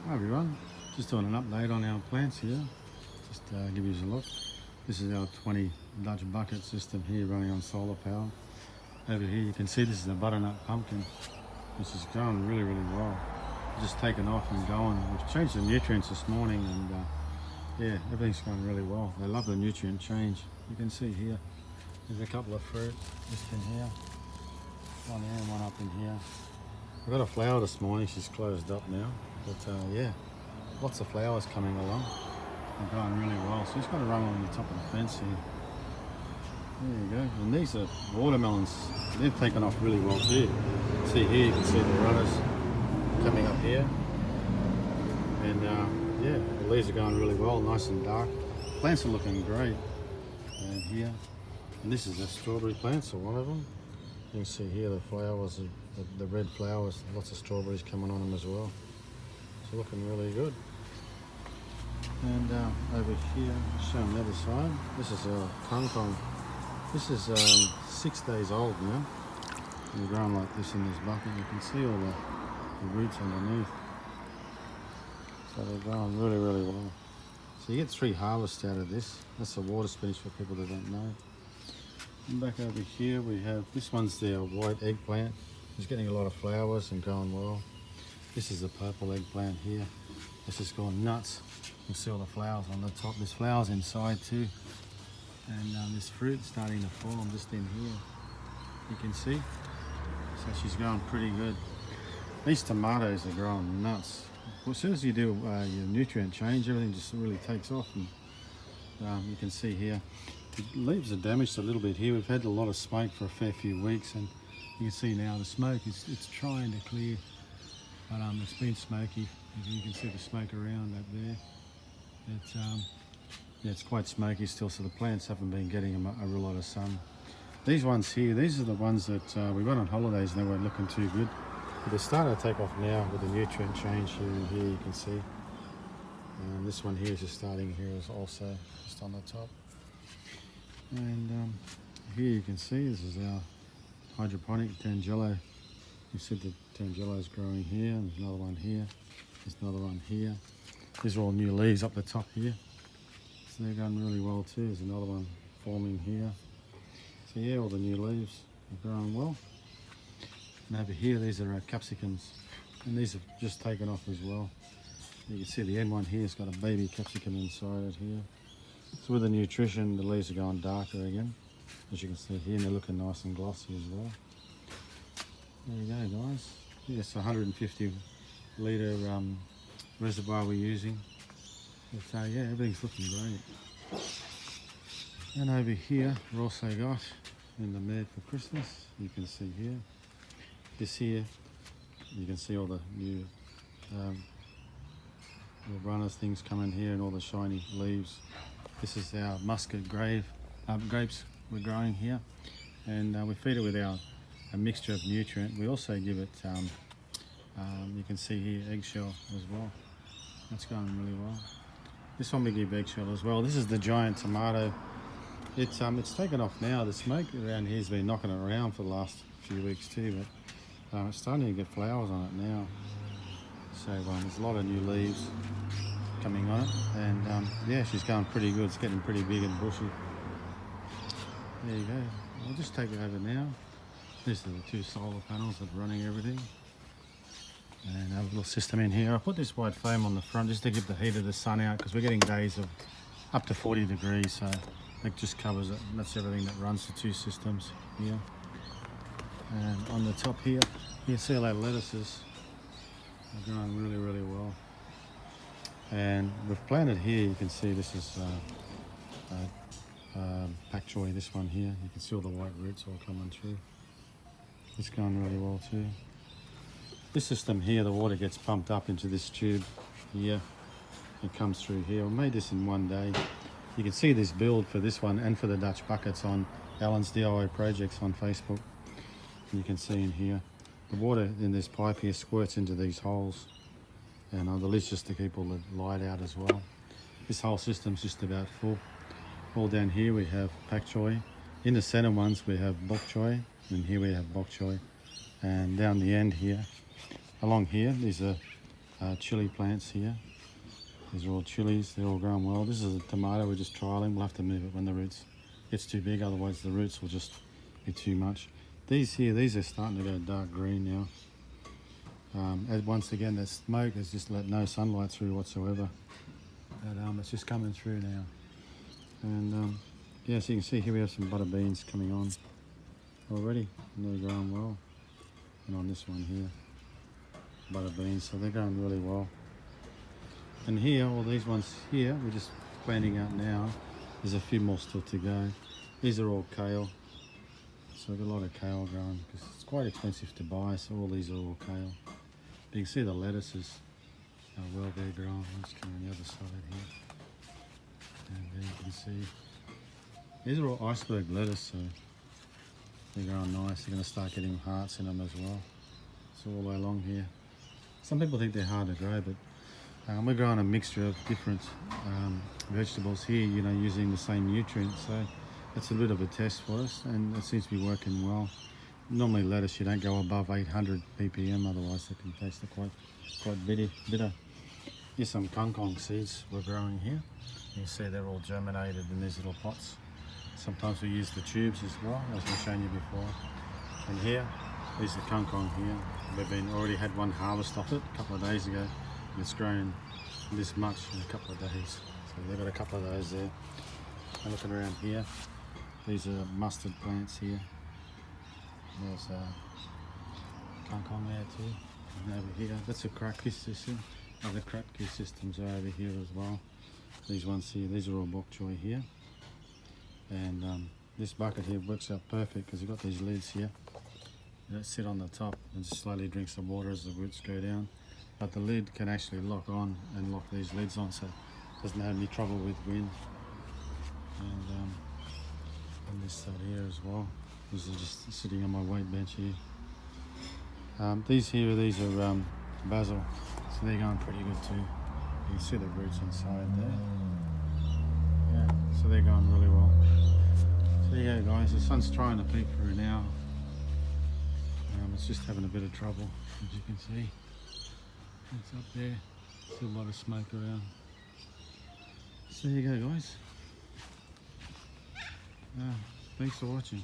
Hi everyone, just doing an update on our plants here. Just give you a look. This is our 20 Dutch bucket system here running on solar power. Over here you can see this is a butternut pumpkin, which is going really well. Just taken off and going. We've changed the nutrients this morning and yeah, everything's going really well. They love the nutrient change. You can see here, there's a couple of fruit just in here. One there and one up in here. I got a flower this morning, she's closed up now. But yeah, lots of flowers coming along. They're going really well. So just got to run along the top of the fence here. There you go. And these are watermelons. They've taken off really well too. See here, you can see the runners coming up here. And yeah, the leaves are going really well, nice and dark. Plants are looking great. And here, and this is a strawberry plant, so one of them. You can see here the flowers, the red flowers, lots of strawberries coming on them as well. It's looking really good. And over here, showing the other side, this is a Kong. This is 6 days old now. They're growing like this in this bucket. You can see all the roots underneath. So they're growing really well. So you get 3 harvests out of this. That's a water spinach for people that don't know. And back over here we have, this one's the white eggplant. It's getting a lot of flowers and going well. This is the purple eggplant here. This has gone nuts. You see all the flowers on the top. There's flowers inside too. And there's fruit starting to form just in here. You can see. So she's going pretty good. These tomatoes are growing nuts. Well, as soon as you do your nutrient change, everything just really takes off. And you can see here, the leaves are damaged a little bit here. We've had a lot of smoke for a fair few weeks, and you can see now the smoke it's trying to clear. But it's been smoky. You can see the smoke around up there. Yeah, it's quite smoky still, so the plants haven't been getting a real lot of sun. These ones here, these are the ones that we went on holidays and they weren't looking too good. But they're starting to take off now with the nutrient change here and here, you can see. And this one here is just starting here is also just on the top. And here you can see this is our hydroponic Tangelo. You see the Tangelo is growing here, and there's another one here, there's another one here. These are all new leaves up the top here. So they're going really well too. There's another one forming here. So yeah, all the new leaves are growing well. And over here, these are our capsicums. And these have just taken off as well. You can see the end one here has got a baby capsicum inside it here. So with the nutrition, the leaves are going darker again. As you can see here, and they're looking nice and glossy as well. There you go, guys. Yes, 150 litre reservoir we're using. But yeah, everything's looking great. And over here, we've also got in the bed for Christmas. You can see here. This here, you can see all the new runners things coming here and all the shiny leaves. This is our muscat grapes we're growing here, and we feed it with a mixture of nutrient. We also give it, you can see here, eggshell as well. That's going really well. This one we give eggshell as well. This is the giant tomato. It's taken off now. The smoke around here has been knocking it around for the last few weeks too, but it's starting to get flowers on it now. So there's a lot of new leaves coming on it, and yeah, she's going pretty good. It's getting pretty big and bushy. There you go. I'll just take it over now. These are the 2 solar panels that are running everything. And I have a little system in here. I put this white foam on the front just to keep the heat of the sun out, because we're getting days of up to 40 degrees, so it just covers it. And that's everything that runs the 2 systems here. And on the top here, you can see all our lettuces are growing really well. And we've planted here, you can see this is pak choy, this one here. You can see all the white roots all coming through. It's going really well too. This system here, the water gets pumped up into this tube here. It comes through here. We made this in one day. You can see this build for this one and for the Dutch buckets on Alan's DIY projects on Facebook. And you can see in here, the water in this pipe here squirts into these holes. And the lid's just to keep all the light out as well. This whole system's just about full. All down here we have pak choy. In the center ones we have bok choy, and here we have bok choy. And down the end here, along here, these are chili plants here. These are all chilies, they're all growing well. This is a tomato we're just trialing. We'll have to move it when the roots gets too big, otherwise the roots will just be too much. These here, these are starting to go dark green now. And once again, the smoke has just let no sunlight through whatsoever. But it's just coming through now. And yeah, so you can see here we have some butter beans coming on already, and they're growing well. And on this one here, butter beans, so they're going really well. And here, all these ones here, we're just planting out now. There's a few more still to go. These are all kale. So we've got a lot of kale growing because it's quite expensive to buy, so all these are all kale. But you can see the lettuces, how well they're growing. Let's come on the other side here. And there you can see, these are all iceberg lettuce, so they're growing nice. They're going to start getting hearts in them as well. So all the way along here. Some people think they're hard to grow, but we're growing a mixture of different vegetables here, you know, using the same nutrients. So it's a bit of a test for us, and it seems to be working well. Normally lettuce, you don't go above 800 ppm, otherwise it can taste quite bitter. Here's some kangkong seeds we're growing here. You can see they're all germinated in these little pots. Sometimes we use the tubes as well, as we've shown you before. And here, these are kangkong here. We've already had one harvest off it a couple of days ago. And it's grown this much in a couple of days. So they've got a couple of those there. And looking around here, these are mustard plants here. There's kangkong there too. And over here, that's a crackie system. Other crackie systems are over here as well. These ones here, these are all bok choy here. And this bucket here works out perfect because you've got these lids here that sit on the top and just slowly drinks the water as the roots go down. But the lid can actually lock on and lock these lids on, so it doesn't have any trouble with wind. And on this side here as well, this is just sitting on my weight bench here. These are basil, so they're going pretty good too. You can see the roots inside there. Yeah, so they're going really well. So there you go guys, the sun's trying to peek through now. It's just having a bit of trouble, as you can see. It's up there, still a lot of smoke around. So there you go guys. Thanks for watching.